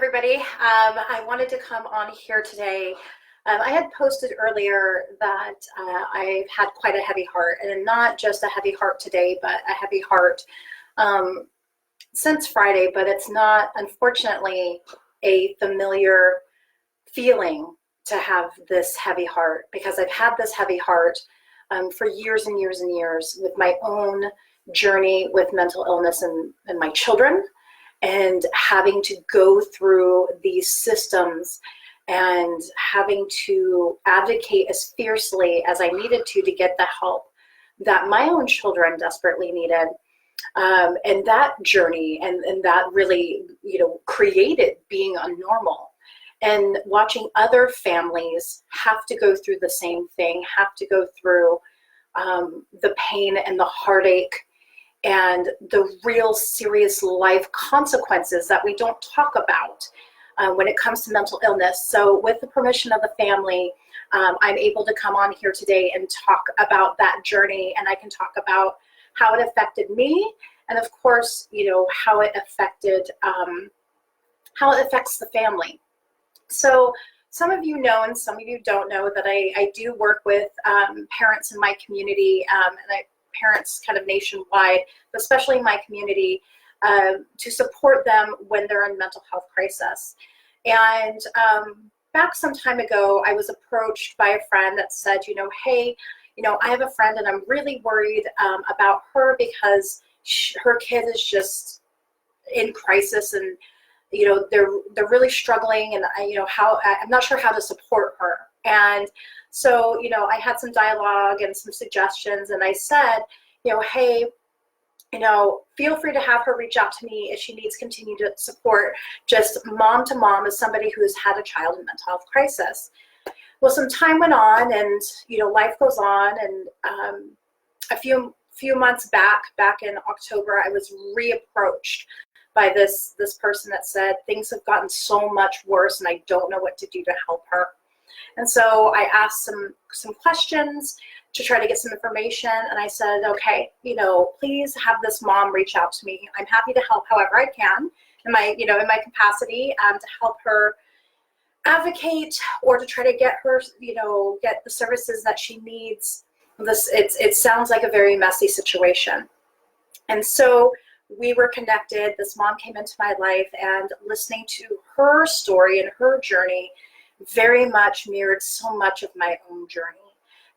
everybody. I wanted to come on here today. I had posted earlier that I've had quite a heavy heart, and not just a heavy heart today, but a heavy heart um, since Friday. But it's not, unfortunately, a familiar feeling to have this heavy heart, because I've had this heavy heart for years and years and years with my own journey with mental illness and my children, and having to go through these systems and having to advocate as fiercely as I needed to get the help that my own children desperately needed. And that journey and that really, created being a normal. And watching other families have to go through the same thing, have to go through the pain and the heartache and the real serious life consequences that we don't talk about when it comes to mental illness. So with the permission of the family, I'm able to come on here today and talk about that journey, and I can talk about how it affected me, and of course, how it affected, how it affects the family. So some of you know, and some of you don't know, that I do work with parents in my community, and parents kind of nationwide, but especially in my community, to support them when they're in mental health crisis. And back some time ago, I was approached by a friend that said, hey, I have a friend and I'm really worried about her because her kid is just in crisis, and they're really struggling, and I'm not sure how to support her. And so I had some dialogue and some suggestions, and I said, hey, feel free to have her reach out to me if she needs continued support, just mom to mom, as somebody who's had a child in mental health crisis. Well, some time went on, and life goes on, and a few months back in October, I was reapproached by this person that said things have gotten so much worse and I don't know what to do to help her. And so I asked some questions to try to get some information, and I said, okay, please have this mom reach out to me. I'm happy to help however I can in my capacity, to help her advocate or to try to get her, get the services that she needs. It sounds like a very messy situation. And so we were connected. This mom came into my life, and listening to her story and her journey very much mirrored so much of my own journey.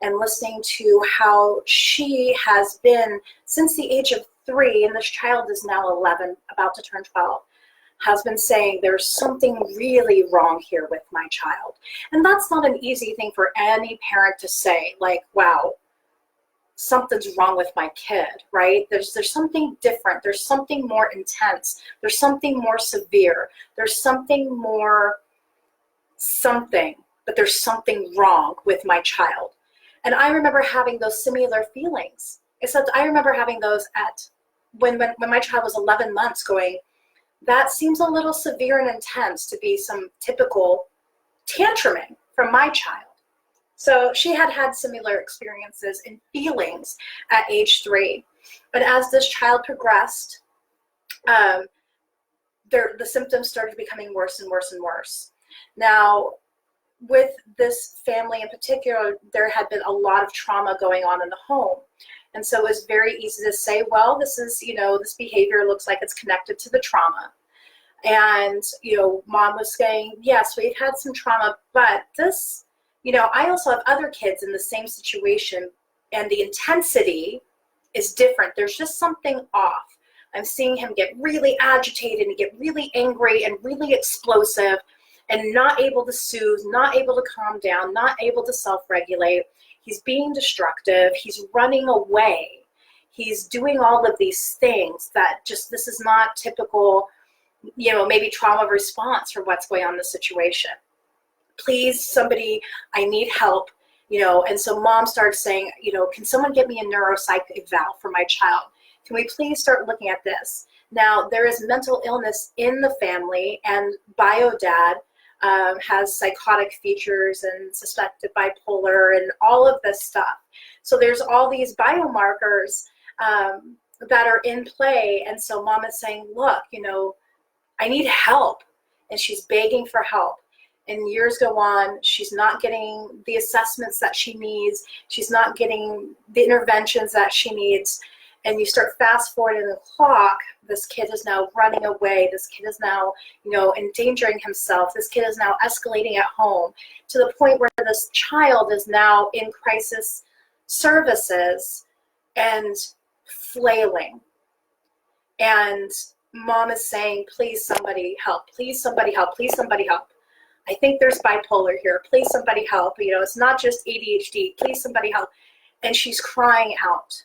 And listening to how she has been since the age of 3, and this child is now 11, about to turn 12, has been saying there's something really wrong here with my child. And that's not an easy thing for any parent to say, like, wow, something's wrong with my kid, right? There's something different. There's something more intense. There's something more severe. There's something more something, but there's something wrong with my child. And I remember having those similar feelings, except I remember having those at when my child was 11 months, going, that seems a little severe and intense to be some typical tantruming from my child. So she had similar experiences and feelings at age 3. But as this child progressed, the symptoms started becoming worse and worse and worse. Now, with this family in particular, there had been a lot of trauma going on in the home. And so it was very easy to say, well, this is, this behavior looks like it's connected to the trauma. And, mom was saying, yes, we've had some trauma, but this, I also have other kids in the same situation, and the intensity is different. There's just something off. I'm seeing him get really agitated and get really angry and really explosive, and not able to soothe, not able to calm down, not able to self-regulate. He's being destructive. He's running away. He's doing all of these things that just, this is not typical, maybe trauma response for what's going on in the situation. Please, somebody, I need help, and so mom started saying, can someone get me a neuropsych eval for my child? Can we please start looking at this? Now, there is mental illness in the family, and BioDad has psychotic features and suspected bipolar and all of this stuff. So there's all these biomarkers that are in play, and so mom is saying, look, I need help. and she's begging for help. And years go on, she's not getting the assessments that she needs. She's not getting the interventions that she needs. And you start fast forwarding the clock, this kid is now running away. This kid is now, endangering himself. This kid is now escalating at home to the point where this child is now in crisis services and flailing. And mom is saying, please somebody help, please somebody help, please somebody help. I think there's bipolar here. Please somebody help. It's not just ADHD. Please somebody help. And she's crying out.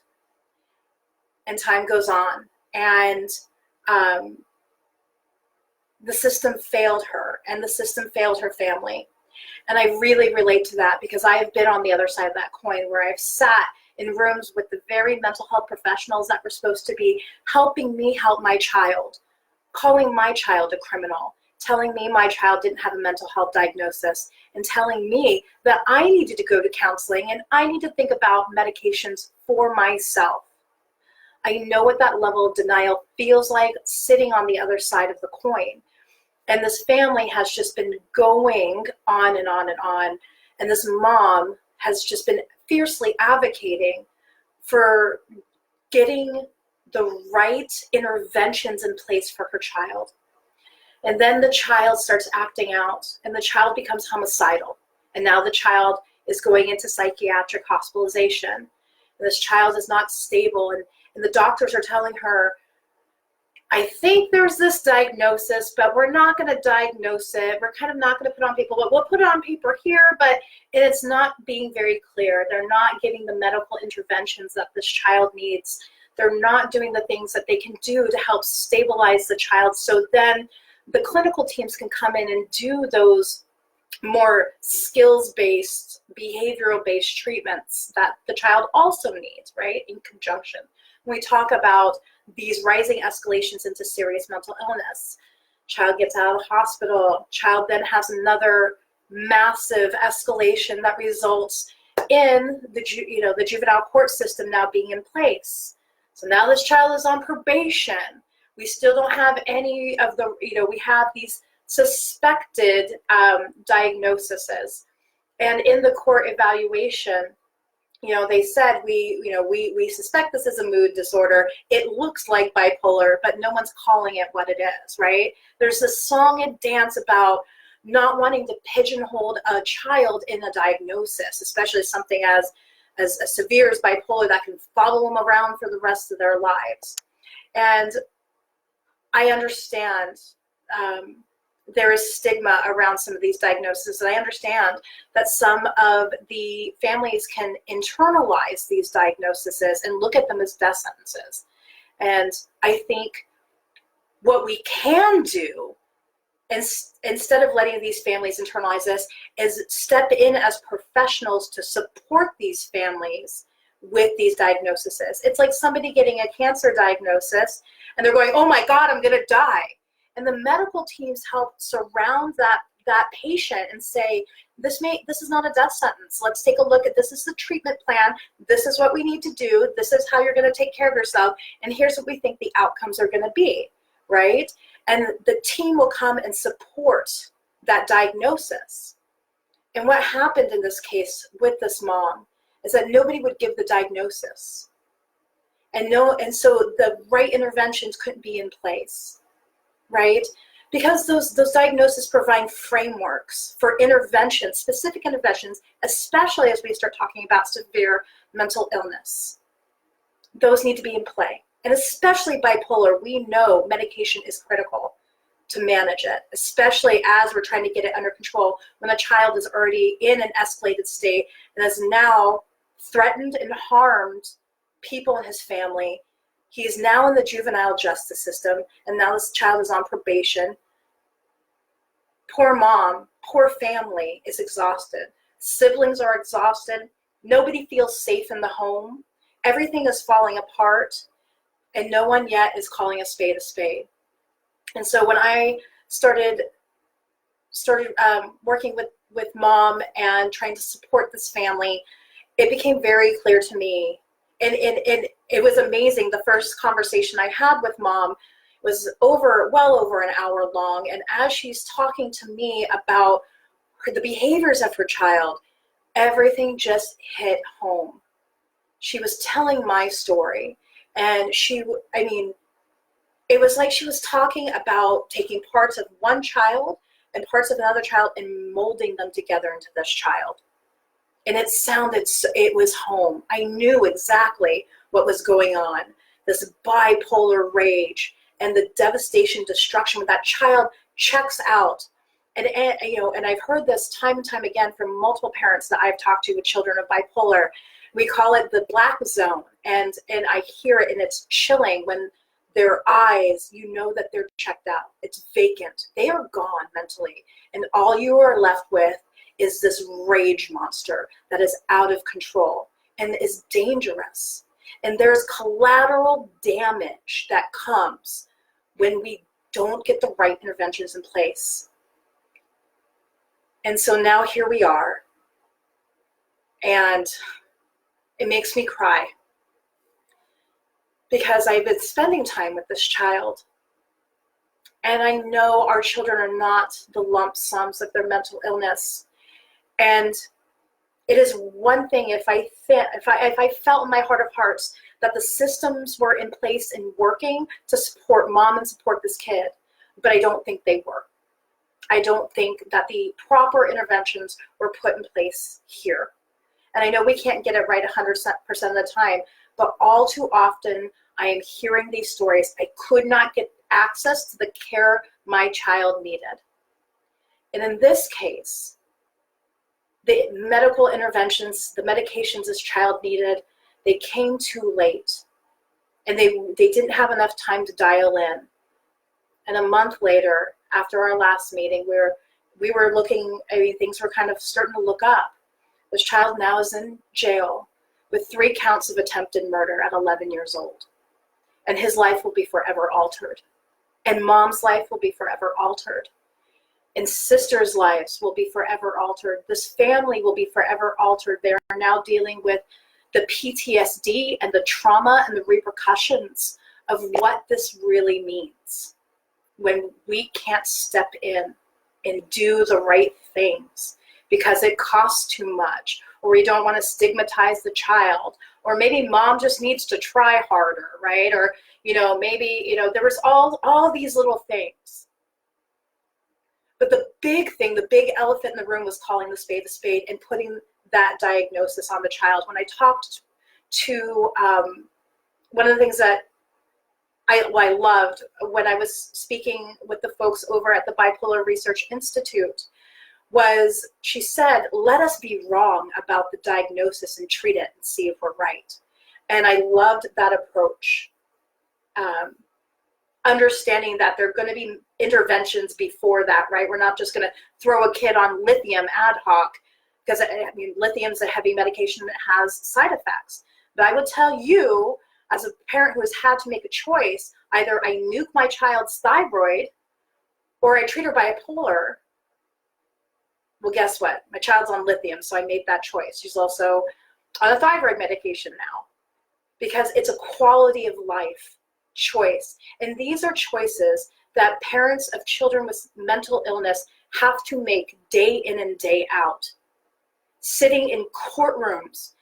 And time goes on. And the system failed her. And the system failed her family. And I really relate to that because I have been on the other side of that coin where I've sat in rooms with the very mental health professionals that were supposed to be helping me help my child, calling my child a criminal, telling me my child didn't have a mental health diagnosis, and telling me that I needed to go to counseling and I need to think about medications for myself. I know what that level of denial feels like sitting on the other side of the coin. And this family has just been going on and on and on. And this mom has just been fiercely advocating for getting the right interventions in place for her child. And then the child starts acting out and the child becomes homicidal. And now the child is going into psychiatric hospitalization. And this child is not stable. And the doctors are telling her, I think there's this diagnosis, but we're not going to diagnose it. We're kind of not going to put it on people, but we'll put it on paper here, but it's not being very clear. They're not giving the medical interventions that this child needs. They're not doing the things that they can do to help stabilize the child. So then the clinical teams can come in and do those more skills-based, behavioral-based treatments that the child also needs, right, in conjunction. When we talk about these rising escalations into serious mental illness, child gets out of the hospital, child then has another massive escalation that results in the juvenile court system now being in place. So now this child is on probation. We still don't have any of the, we have these suspected diagnoses. And in the court evaluation, they said, we suspect this is a mood disorder. It looks like bipolar, but no one's calling it what it is, right? There's this song and dance about not wanting to pigeonhole a child in a diagnosis, especially something as severe as bipolar that can follow them around for the rest of their lives. And I understand there is stigma around some of these diagnoses, and I understand that some of the families can internalize these diagnoses and look at them as death sentences. And I think what we can do, instead of letting these families internalize this, is step in as professionals to support these families with these diagnoses. It's like somebody getting a cancer diagnosis and they're going, oh my God, I'm gonna die. And the medical teams help surround that patient and say, this is not a death sentence. Let's take a look at this. Is the treatment plan. This is what we need to do. This is how you're going to take care of yourself. And here's what we think the outcomes are going to be, right? And the team will come and support that diagnosis. And what happened in this case with this mom is that nobody would give the diagnosis. And so the right interventions couldn't be in place. Right? Because those diagnoses provide frameworks for interventions, specific interventions, especially as we start talking about severe mental illness. Those need to be in play. And especially bipolar, we know medication is critical to manage it, especially as we're trying to get it under control when a child is already in an escalated state and has now threatened and harmed people in his family. He is now in the juvenile justice system, and now this child is on probation. Poor mom, poor family is exhausted. Siblings are exhausted. Nobody feels safe in the home. Everything is falling apart, and no one yet is calling a spade a spade. And so when I started working with mom and trying to support this family, it became very clear to me. And it was amazing. The first conversation I had with mom, was well over an hour long. And as she's talking to me about the behaviors of her child, everything just hit home. She was telling my story, and it was like she was talking about taking parts of one child and parts of another child and molding them together into this child. And it was home. I knew exactly what was going on. This bipolar rage and the devastation, destruction when that child checks out. And I've heard this time and time again from multiple parents that I've talked to with children of bipolar. We call it the black zone. And I hear it, and it's chilling when their eyes, you know that they're checked out. It's vacant. They are gone mentally. And all you are left with is this rage monster that is out of control and is dangerous. And there's collateral damage that comes when we don't get the right interventions in place. And so now here we are, and it makes me cry because I've been spending time with this child, and I know our children are not the lump sums of their mental illness. And it is one thing if I felt in my heart of hearts that the systems were in place and working to support mom and support this kid, but I don't think they were. I don't think that the proper interventions were put in place here. And I know we can't get it right 100% of the time, but all too often I am hearing these stories. I could not get access to the care my child needed. And in this case, the medical interventions, the medications this child needed, they came too late. And they didn't have enough time to dial in. And a month later, after our last meeting, we were looking, things were kind of starting to look up. This child now is in jail with 3 counts of attempted murder at 11 years old. And his life will be forever altered. And mom's life will be forever altered. And sisters' lives will be forever altered. This family will be forever altered. They are now dealing with the PTSD and the trauma and the repercussions of what this really means when we can't step in and do the right things because it costs too much, or we don't want to stigmatize the child, or maybe mom just needs to try harder, right? Or, maybe, there was all these little things. But the big thing, the big elephant in the room was calling the spade and putting that diagnosis on the child. When I talked to one of the things that I loved when I was speaking with the folks over at the Bipolar Research Institute was she said, let us be wrong about the diagnosis and treat it and see if we're right. And I loved that approach. Understanding that there are going to be interventions before that, right? We're not just going to throw a kid on lithium ad hoc because lithium's a heavy medication that has side effects. But I would tell you, as a parent who has had to make a choice, either I nuke my child's thyroid or I treat her bipolar. Well, guess what? My child's on lithium, so I made that choice. She's also on a thyroid medication now because it's a quality of life choice. And these are choices that parents of children with mental illness have to make day in and day out. Sitting in courtrooms,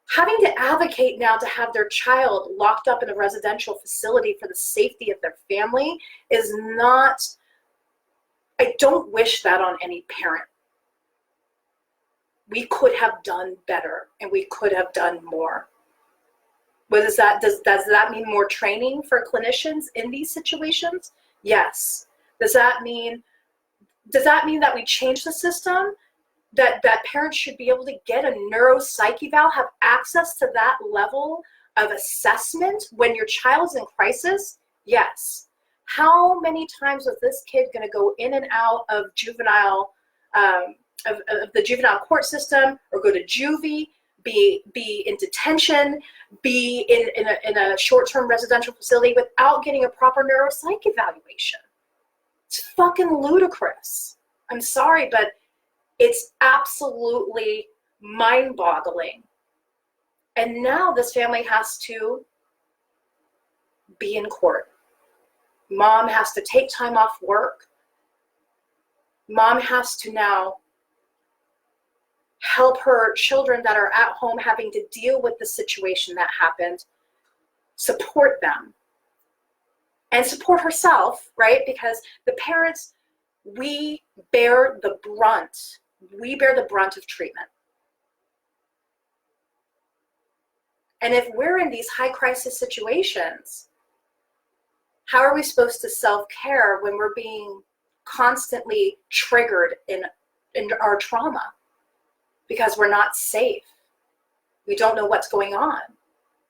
having to advocate now to have their child locked up in a residential facility for the safety of their family is not, I don't wish that on any parent. We could have done better and we could have done more. What is that? Does that mean more training for clinicians in these situations? Yes. Does that mean that we change the system? That parents should be able to get a neuropsych eval, have access to that level of assessment when your child's in crisis? Yes. How many times was this kid going to go in and out of juvenile, of the juvenile court system, or go to juvie, be in detention, be in a short-term residential facility without getting a proper neuropsych evaluation? It's fucking ludicrous. I'm sorry, but it's absolutely mind-boggling. And now this family has to be in court. Mom has to take time off work. Mom has to now help her children that are at home having to deal with the situation that happened, support them, and support herself, right? Because the parents, we bear the brunt. We bear the brunt of treatment. And if we're in these high crisis situations, how are we supposed to self-care when we're being constantly triggered in our trauma? Because we're not safe. We don't know what's going on,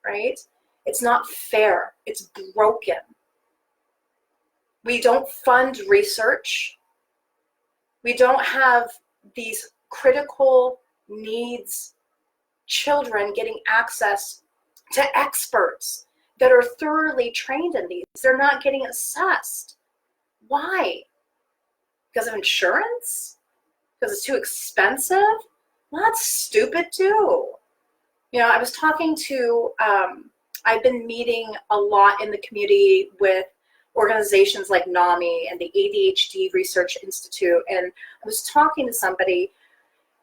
right? It's not fair. It's broken. We don't fund research. We don't have these critical needs children getting access to experts that are thoroughly trained in these. They're not getting assessed. Why? Because of insurance? Because it's too expensive? Well, that's stupid too. You know, I was talking to, I've been meeting a lot in the community with organizations like NAMI and the ADHD Research Institute, and I was talking to somebody.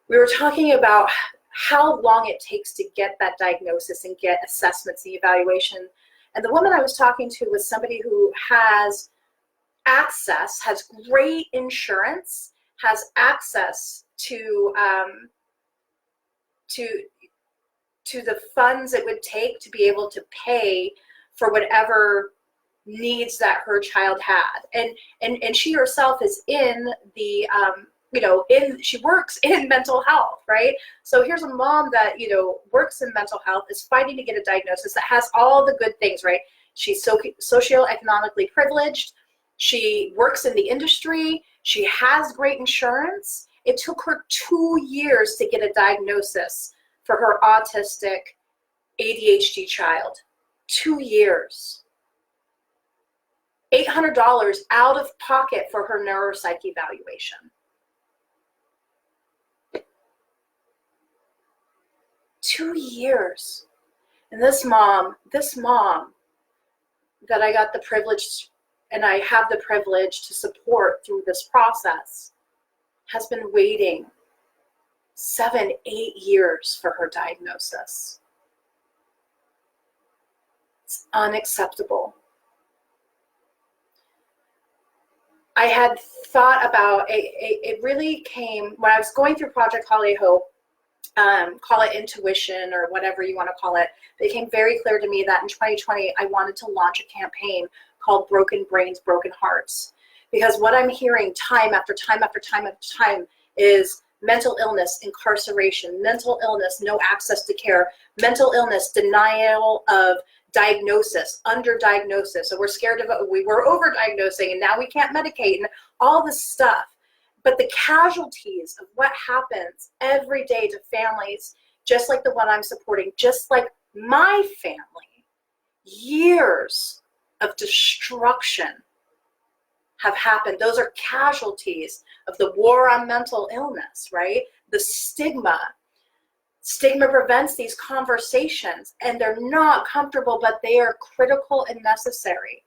We were talking about how long it takes to get that diagnosis and get assessments and evaluation. And the woman I was talking to was somebody who has access, has great insurance, has access to the funds it would take to be able to pay for whatever needs that her child had. And she herself is in the, she works in mental health, right? So here's a mom that, works in mental health, is fighting to get a diagnosis that has all the good things, right? She's socioeconomically privileged. She works in the industry. She has great insurance. It took her 2 years to get a diagnosis for her autistic ADHD child. 2 years. $800 out of pocket for her neuropsych evaluation. Two years. And this mom that I got the privilege, and I have the privilege to support through this process, has been waiting 7-8 years for her diagnosis. It's unacceptable. I had thought about it really came when I was going through Project Holly Hope, call it intuition or whatever you want to call it. It became very clear to me that in 2020, I wanted to launch a campaign called Broken Brains, Broken Hearts. Because what I'm hearing time after time after time after time is mental illness, incarceration, mental illness, no access to care, mental illness, denial of diagnosis, underdiagnosis. So we're scared of it. We were overdiagnosing and now we can't medicate and all this stuff. But the casualties of what happens every day to families, just like the one I'm supporting, just like my family, years of destruction have happened. Those are casualties of the war on mental illness, right? The stigma. Stigma prevents these conversations, and they're not comfortable, but they are critical and necessary.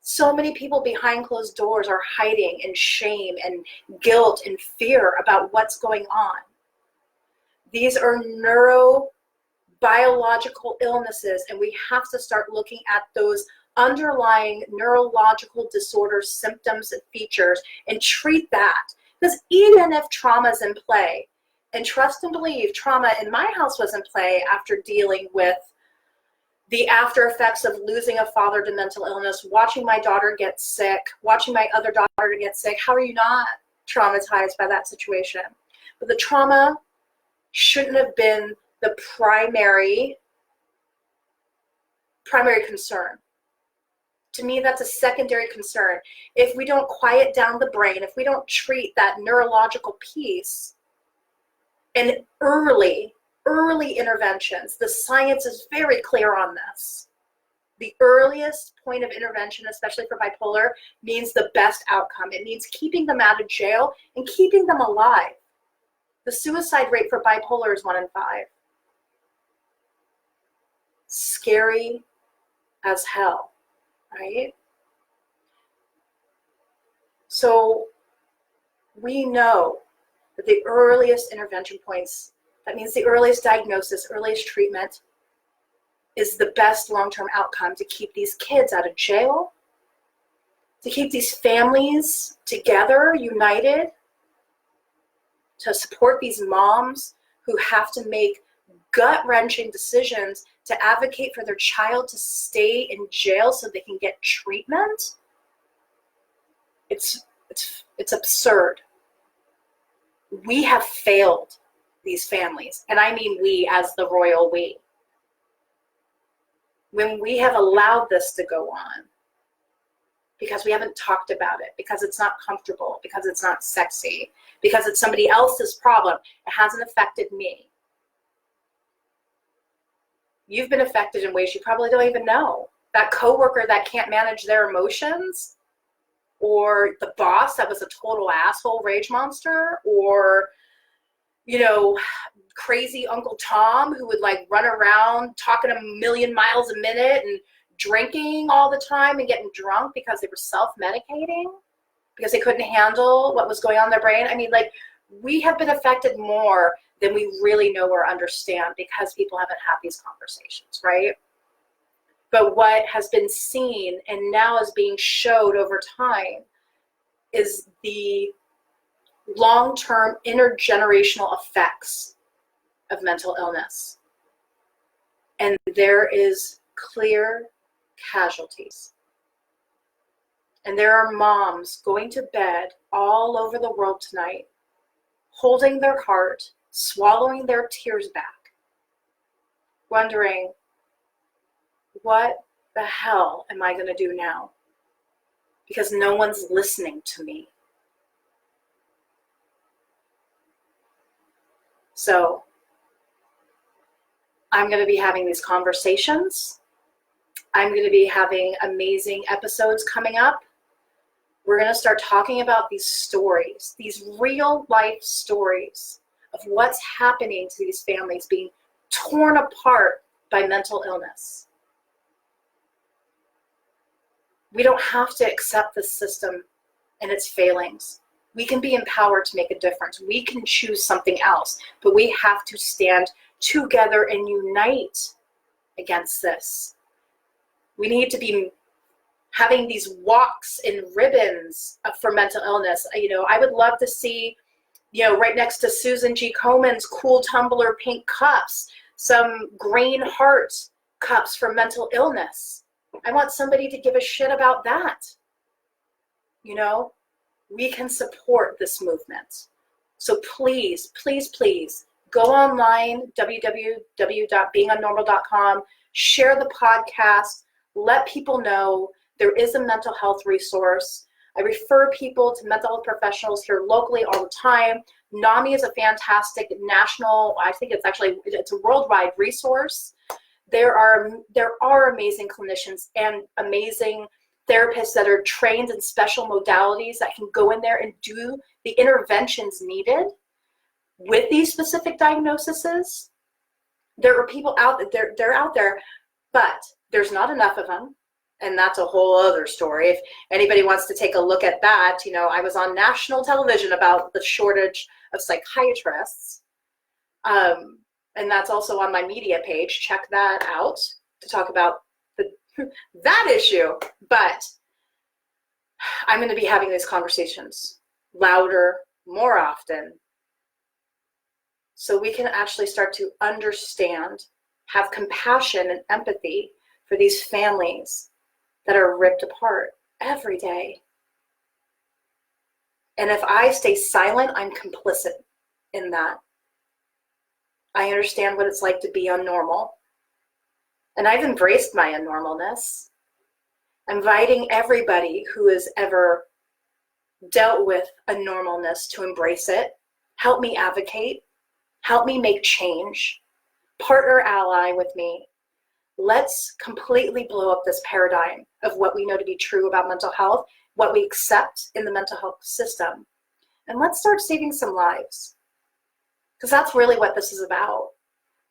So many people behind closed doors are hiding in shame and guilt and fear about what's going on. These are neurobiological illnesses, and we have to start looking at those underlying neurological disorders, symptoms, and features, and treat that. Because even if trauma is in play, and trust and believe, trauma in my house was in play after dealing with the after effects of losing a father to mental illness, watching my daughter get sick, watching my other daughter get sick. How are you not traumatized by that situation? But the trauma shouldn't have been the primary concern. To me, that's a secondary concern. If we don't quiet down the brain, if we don't treat that neurological piece, and early interventions, the science is very clear on this. The earliest point of intervention, especially for bipolar, means the best outcome. It means keeping them out of jail and keeping them alive. The suicide rate for bipolar is 1 in 5. Scary as hell, right? So we know that the earliest intervention points, that means the earliest diagnosis, earliest treatment, is the best long-term outcome to keep these kids out of jail, to keep these families together, united, to support these moms who have to make gut-wrenching decisions to advocate for their child to stay in jail so they can get treatment. It's absurd. We have failed these families, and I mean we as the royal we. When we have allowed this to go on, because we haven't talked about it, because it's not comfortable, because it's not sexy, because it's somebody else's problem, it hasn't affected me. You've been affected in ways you probably don't even know. That coworker that can't manage their emotions, or the boss that was a total asshole rage monster, or, you know, crazy Uncle Tom who would like run around talking a million miles a minute and drinking all the time and getting drunk because they were self-medicating because they couldn't handle what was going on in their brain. I mean, like, we have been affected more than we really know or understand because people haven't had these conversations, right? But what has been seen and now is being showed over time is the long-term intergenerational effects of mental illness. And there is clear casualties. And there are moms going to bed all over the world tonight, holding their heart, swallowing their tears back, wondering, what the hell am I going to do now? Because no one's listening to me. So I'm going to be having these conversations. I'm going to be having amazing episodes coming up. We're going to start talking about these stories, these real life stories of what's happening to these families being torn apart by mental illness. We don't have to accept the system and its failings. We can be empowered to make a difference. We can choose something else, but we have to stand together and unite against this. We need to be having these walks and ribbons for mental illness. You know, I would love to see, you know, right next to Susan G. Komen's cool tumbler pink cups, some green heart cups for mental illness. I want somebody to give a shit about that. You know, we can support this movement. So please, please, please go online, www.beingunnormal.com, share the podcast, let people know there is a mental health resource. I refer people to mental health professionals here locally all the time. NAMI is a fantastic national, I think it's a worldwide resource. There are amazing clinicians and amazing therapists that are trained in special modalities that can go in there and do the interventions needed with these specific diagnoses. There are people out there, they're out there, but there's not enough of them. And that's a whole other story. If anybody wants to take a look at that, you know, I was on national television about the shortage of psychiatrists. And that's also on my media page. Check that out to talk about that issue. But I'm going to be having these conversations louder, more often, so we can actually start to understand, have compassion and empathy for these families that are ripped apart every day. And if I stay silent, I'm complicit in that. I understand what it's like to be unnormal. And I've embraced my unnormalness. I'm inviting everybody who has ever dealt with unnormalness to embrace it. Help me advocate. Help me make change. Partner, ally with me. Let's completely blow up this paradigm of what we know to be true about mental health, what we accept in the mental health system. And let's start saving some lives. Because that's really what this is about.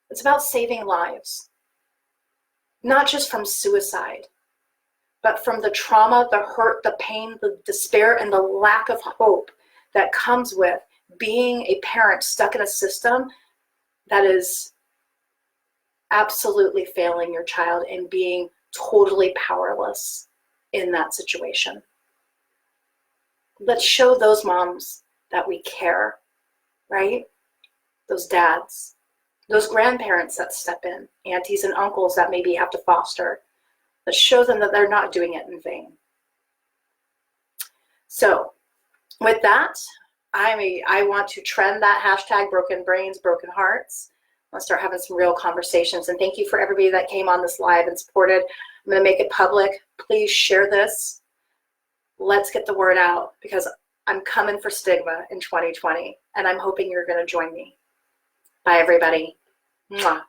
It's about saving lives. Not just from suicide, but from the trauma, the hurt, the pain, the despair, and the lack of hope that comes with being a parent stuck in a system that is absolutely failing your child and being totally powerless in that situation. Let's show those moms that we care, right? Those dads, those grandparents that step in, aunties and uncles that maybe have to foster. Let's show them that they're not doing it in vain. So with that, I want to trend that hashtag broken brains, broken hearts. Let's start having some real conversations. And thank you for everybody that came on this live and supported. I'm going to make it public. Please share this. Let's get the word out, because I'm coming for stigma in 2020, and I'm hoping you're going to join me. Bye, everybody. Mwah.